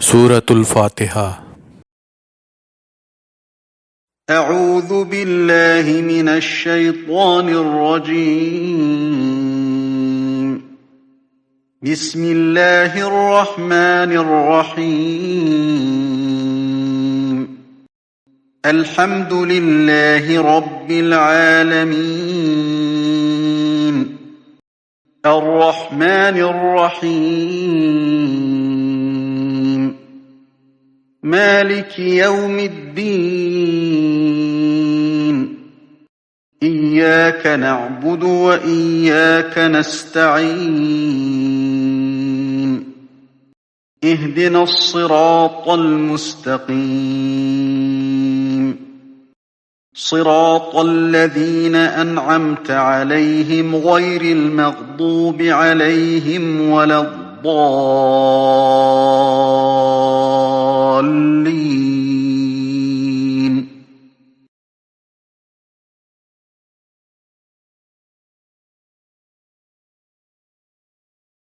सूरतुल फातिहा। أعوذ بالله من الشيطان الرجيم. بسم الله الرحمن الرحيم. الحمد لله رب العالمين. الرحمن الرحيم. مالك يوم الدين. إياك نعبد وإياك نستعين. اهدنا الصراط المستقيم. صراط الذين أنعمت عليهم غير المغضوب عليهم ولا الضالين.